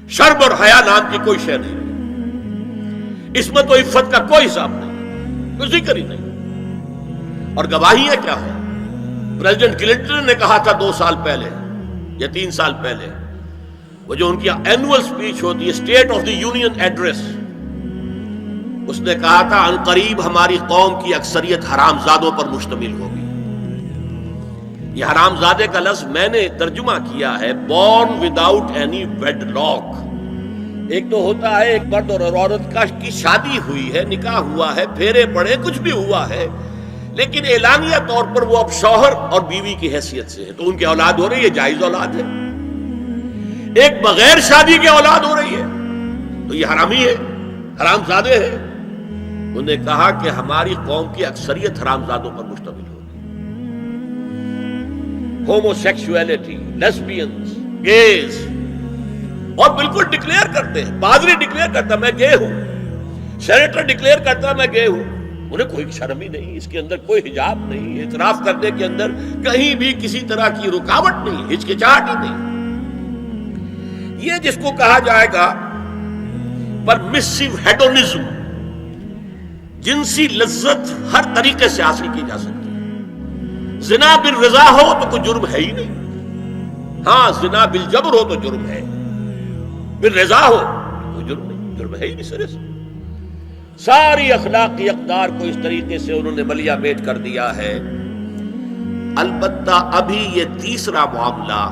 شرم اور حیا نام کی کوئی شے نہیں رہی، عصمت و عفت کا کوئی حساب نہیں، کوئی ذکر ہی نہیں۔ اور گواہیاں کیا ہے؟ پریزیڈنٹ کلنٹن نے کہا تھا 2 سال پہلے یا 3 سال پہلے، وہ جو ان کی اینول سپیچ ہوتی ہے، State of the Union address, اس نے کہا تھا ان قریب ہماری قوم کی اکثریت حرام زادوں پر مشتمل ہوگی۔ یہ حرام زادے کا لفظ میں نے ترجمہ کیا ہے born without any wedlock. ایک تو ہوتا ہے ایک مرد اور عورت کی شادی ہوئی ہے، نکاح ہوا ہے، پھیرے پڑے، کچھ بھی ہوا ہے، لیکن اعلانیہ طور پر وہ اب شوہر اور بیوی کی حیثیت سے ہے، تو ان کی اولاد ہو رہی ہے، جائز اولاد ہے۔ ایک بغیر شادی کی اولاد ہو رہی ہے تو یہ حرامی ہے، حرام زادے ہے۔ انہوں نے کہا کہ ہماری قوم کی اکثریت حرام زادوں پر مشتمل ہوگی۔ ہومو سیکسولیٹی، لیسبینز، گیز، اور بالکل ڈکلیئر کرتے ہیں، پادری ڈکلیئر کرتا میں گے ہوں، سینیٹر ڈکلیئر کرتا میں گے ہوں، انہیں کوئی شرم ہی نہیں، اس کے اندر کوئی حجاب نہیں، اعتراف کرنے کے اندر کہیں بھی کسی طرح کی رکاوٹ نہیں، ہچکچاہٹ ہی نہیں۔ یہ جس کو کہا جائے گا پرمیسو ہیڈونزم، جنسی لذت ہر طریقے سے حاصل کی جا سکتی ہے۔ زنا بالرضا ہو تو کوئی جرم ہے ہی نہیں، ہاں زنا بالجبر ہو تو جرم ہے، بالرضا ہو کوئی جرم نہیں، جرم ہے ہی نہیں سرے سے۔ ساری اخلاقی اقدار کو اس طریقے سے انہوں نے ملیا میٹ کر دیا ہے۔ البتہ ابھی یہ تیسرا معاملہ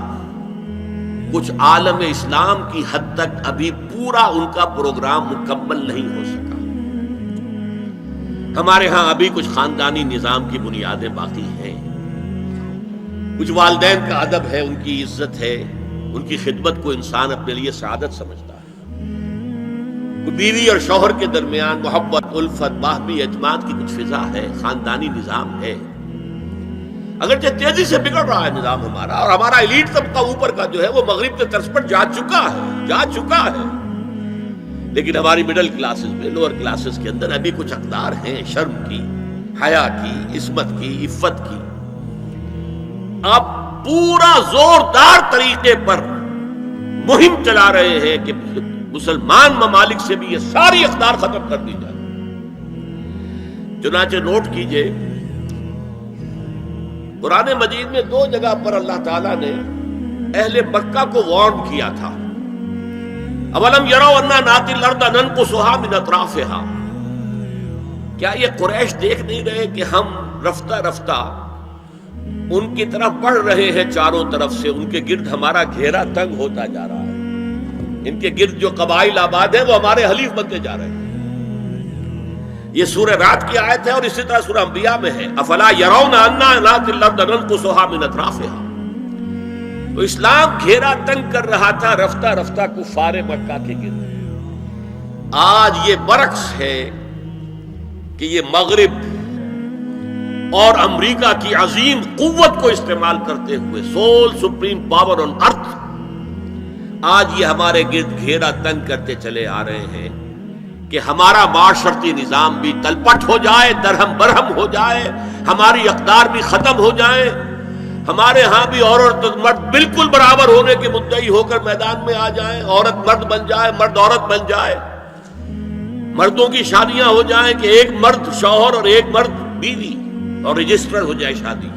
کچھ عالم اسلام کی حد تک ابھی پورا ان کا پروگرام مکمل نہیں ہو سکا۔ ہمارے ہاں ابھی کچھ خاندانی نظام کی بنیادیں باقی ہیں، کچھ والدین کا ادب ہے، ان کی عزت ہے، ان کی خدمت کو انسان اپنے لیے سعادت سمجھتا ہے، بیوی اور شوہر کے درمیان محبت، الفت، باہمی اعتماد کی کچھ فضا ہے، خاندانی نظام ہے۔ اگرچہ تیزی سے بگڑ رہا ہے نظام ہمارا، اور ہمارا ایلیٹ طبقہ اوپر کا جو ہے وہ مغرب کے طرز پر جا چکا ہے، لیکن ہماری مڈل کلاسز میں، لوور کلاسز کے اندر ابھی کچھ اقدار ہیں شرم کی، حیا کی، عصمت کی، عفت کی۔ آپ پورا زوردار طریقے پر مہم چلا رہے ہیں کہ مسلمان ممالک سے بھی یہ ساری اقدار ختم کر دی جائے۔ چنانچہ نوٹ کیجئے، قرآن مجید میں 2 جگہ پر اللہ تعالیٰ نے اہل مکہ کو وارن کیا تھا۔ اولم یروا انا ناتی الارض ننقصها من اطرافها، کیا یہ قریش دیکھ نہیں رہے کہ ہم رفتہ رفتہ ان کی طرف بڑھ رہے ہیں، چاروں طرف سے ان کے گرد ہمارا گھیرا تنگ ہوتا جا رہا ہے، ان کے گرد جو قبائل آباد ہیں وہ ہمارے حلیف بنتے جا رہے ہیں۔ یہ سورہ رات کی آیت ہے، اور اسی طرح سورہ انبیاء میں ہے، افلا یرون انا ناتی الارض ننقصها من اطرافها۔ تو اسلام گھیرا تنگ کر رہا تھا رفتہ رفتہ کفار مکہ کے گرد۔ آج یہ برعکس ہے کہ یہ مغرب اور امریکہ کی عظیم قوت کو استعمال کرتے ہوئے، سول سپریم پاور آن ارتھ، آج یہ ہمارے گرد گھیرا تنگ کرتے چلے آ رہے ہیں کہ ہمارا معاشرتی نظام بھی تلپٹ ہو جائے، درہم برہم ہو جائے، ہماری اقدار بھی ختم ہو جائیں، ہمارے ہاں بھی عورت اور مرد بالکل برابر ہونے کے مدعی ہو کر میدان میں آ جائیں، عورت مرد بن جائے، مرد عورت بن جائے، مردوں کی شادیاں ہو جائیں کہ ایک مرد شوہر اور ایک مرد بیوی، اور رجسٹر ہو جائے شادی،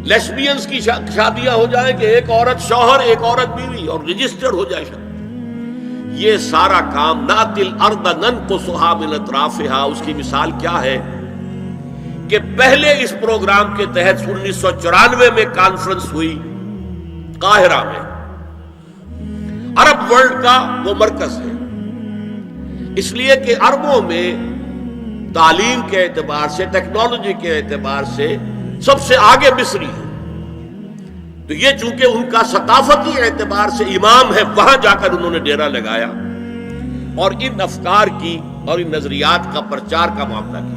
لیسبینز کی شادیاں ہو جائیں کہ ایک عورت شوہر، ایک عورت بیوی، اور رجسٹر ہو جائے شادی۔ یہ سارا کام ناتی الارض ننقصها من اطرافها، اس کی مثال کیا ہے کہ پہلے اس پروگرام کے تحت 1994 میں کانفرنس ہوئی قاہرہ میں، عرب ورلڈ کا وہ مرکز ہے، اس لیے کہ عربوں میں تعلیم کے اعتبار سے، ٹیکنالوجی کے اعتبار سے سب سے آگے مصری ہے، تو یہ چونکہ ان کا ثقافتی اعتبار سے امام ہے، وہاں جا کر انہوں نے ڈیرا لگایا اور ان افکار کی اور ان نظریات کا پرچار کا معاملہ کیا۔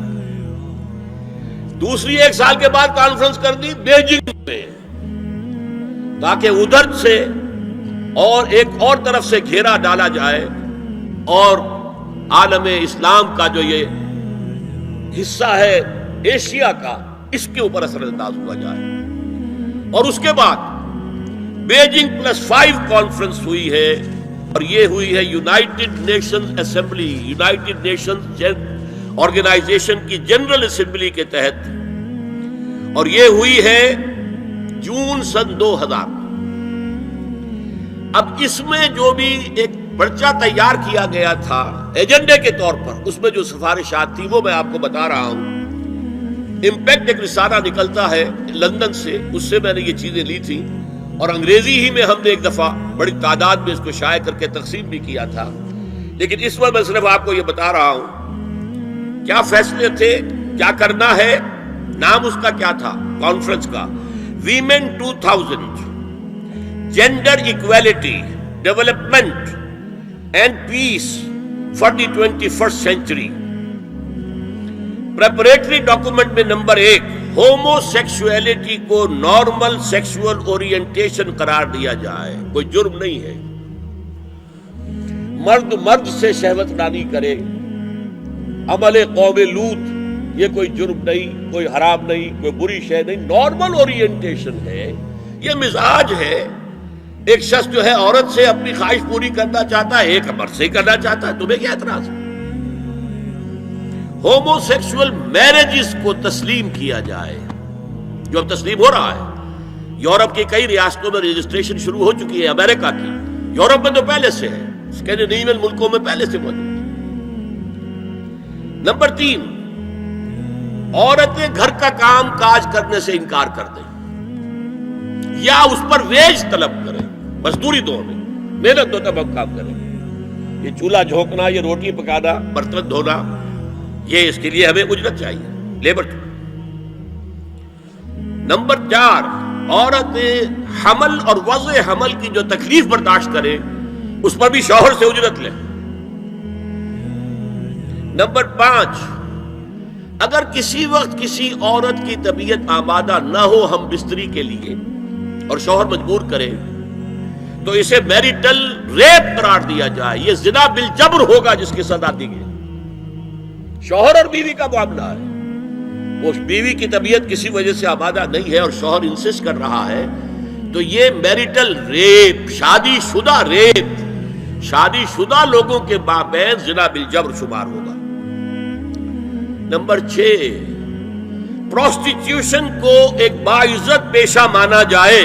دوسری 1 سال کے بعد کانفرنس کر دی بیجنگ میں، تاکہ ادھر سے اور ایک اور طرف سے گھیرا ڈالا جائے اور عالم اسلام کا جو یہ حصہ ہے ایشیا کا، اس کے اوپر اثر انداز ہوا جائے۔ اور اس کے بعد بیجنگ +5 کانفرنس ہوئی ہے اور یہ ہوئی ہے United Nations Assembly, United Nations Organisation کی جنرل اسمبلی کے تحت، اور یہ ہوئی ہے جون سن 2000۔ اب اس میں جو بھی ایک پرچہ تیار کیا گیا تھا ایجنڈے کے طور پر، اس میں جو سفارشات تھی وہ میں آپ کو بتا رہا ہوں۔ امپیکٹ ایک رسالہ نکلتا ہے لندن سے، اس سے میں نے یہ چیزیں لی تھی، اور انگریزی ہی میں ہم نے ایک دفعہ بڑی تعداد میں اس کو شائع کر کے تقسیم بھی کیا تھا، لیکن اس وقت میں صرف آپ کو یہ بتا رہا ہوں کیا فیصلے تھے، کیا کرنا ہے۔ نام اس کا کیا تھا کانفرنس کا؟ Women 2000 gender equality development and peace for the 21st century. Preparatory document میں نمبر 1 ہومو سیکسولیٹی کو نارمل سیکسول اورینٹیشن قرار دیا جائے، کوئی جرم نہیں ہے۔ مرد مرد سے شہوت رانی کرے، عمل قوم لوط، یہ کوئی جرم نہیں، کوئی حرام نہیں، کوئی بری شے نہیں، نارمل اورینٹیشن ہے، یہ مزاج ہے۔ ایک شخص جو ہے عورت سے اپنی خواہش پوری کرنا چاہتا ہے، ایک مرد سے کرنا چاہتا ہے، تمہیں کیا اعتراض ہے؟ ہومو سیکسول میرجز کو تسلیم کیا جائے، جو اب تسلیم ہو رہا ہے۔ یورپ کی کئی ریاستوں میں رجسٹریشن شروع ہو چکی ہے، امریکہ کی، یورپ میں تو پہلے سے ہے، اسکینڈینیوین ملکوں میں پہلے سے موجود ہے۔ نمبر 3، عورتیں گھر کا کام کاج کرنے سے انکار کر دیں یا اس پر ویج طلب کریں، مزدوری دو ہمیں، محنت دو تب ہم کام کریں۔ یہ چولہا جھونکنا، یہ روٹی پکانا، برتن دھونا، یہ اس کے لیے ہمیں اجرت چاہیے، لیبر۔ نمبر 4، عورتیں حمل اور وضع حمل کی جو تکلیف برداشت کریں اس پر بھی شوہر سے اجرت لیں۔ نمبر 5، اگر کسی وقت کسی عورت کی طبیعت آمادہ نہ ہو ہم بستری کے لیے اور شوہر مجبور کرے تو اسے میریٹل ریپ قرار دیا جائے، یہ زنا بالجبر ہوگا جس کی سزا دی گئی۔ شوہر اور بیوی کا معاملہ ہے، وہ بیوی کی طبیعت کسی وجہ سے آمادہ نہیں ہے اور شوہر انسسٹ کر رہا ہے تو یہ میریٹل ریپ، شادی شدہ ریپ، شادی شدہ لوگوں کے مابین زنا بالجبر شمار ہوگا۔ نمبر 6، پروسٹیٹیوشن کو ایک باعزت پیشہ مانا جائے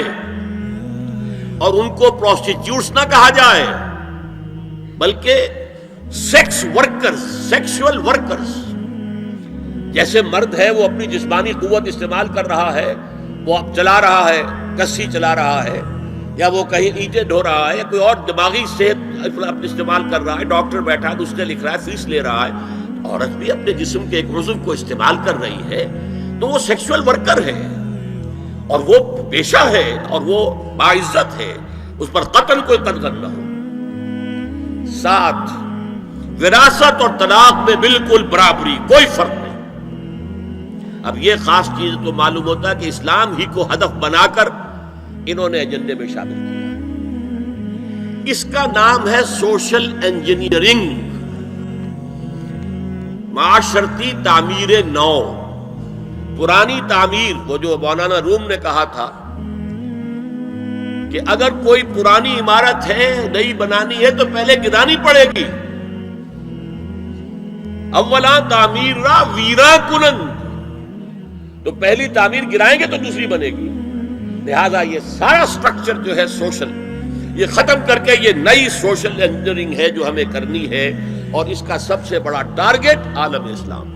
اور ان کو پروسٹیٹیوٹس نہ کہا جائے بلکہ سیکس ورکرز، سیکسول ورکرز۔ جیسے مرد ہے وہ اپنی جسمانی قوت استعمال کر رہا ہے، وہ اب چلا رہا ہے، کسی چلا رہا ہے، یا وہ کہیں اینٹیں ڈھو رہا ہے، یا کوئی اور دماغی صحت استعمال کر رہا ہے، ڈاکٹر بیٹھا ہے اس نے لکھ رہا ہے، فیس لے رہا ہے، عورت بھی اپنے جسم کے ایک عضو کو استعمال کر رہی ہے تو وہ سیکسول ورکر ہے اور وہ پیشہ ہے اور وہ باعزت ہے، اس پر قتل کوئی قتل نہ ہو۔ 7، وراثت اور طلاق میں بالکل برابری، کوئی فرق نہیں۔ اب یہ خاص چیز تو معلوم ہوتا ہے کہ اسلام ہی کو ہدف بنا کر انہوں نے ایجنڈے میں شامل کیا۔ اس کا نام ہے سوشل انجینئرنگ، معاشرتی تعمیر نو۔ پرانی تعمیر، وہ جو مولانا روم نے کہا تھا کہ اگر کوئی پرانی عمارت ہے نئی بنانی ہے تو پہلے گرانی پڑے گی، اولا تعمیر را ویرا کنند، تو پہلی تعمیر گرائیں گے تو دوسری بنے گی۔ لہذا یہ سارا سٹرکچر جو ہے سوشل، یہ ختم کر کے یہ نئی سوشل انجینئرنگ ہے جو ہمیں کرنی ہے، اور اس کا سب سے بڑا ٹارگٹ عالم اسلام ہے۔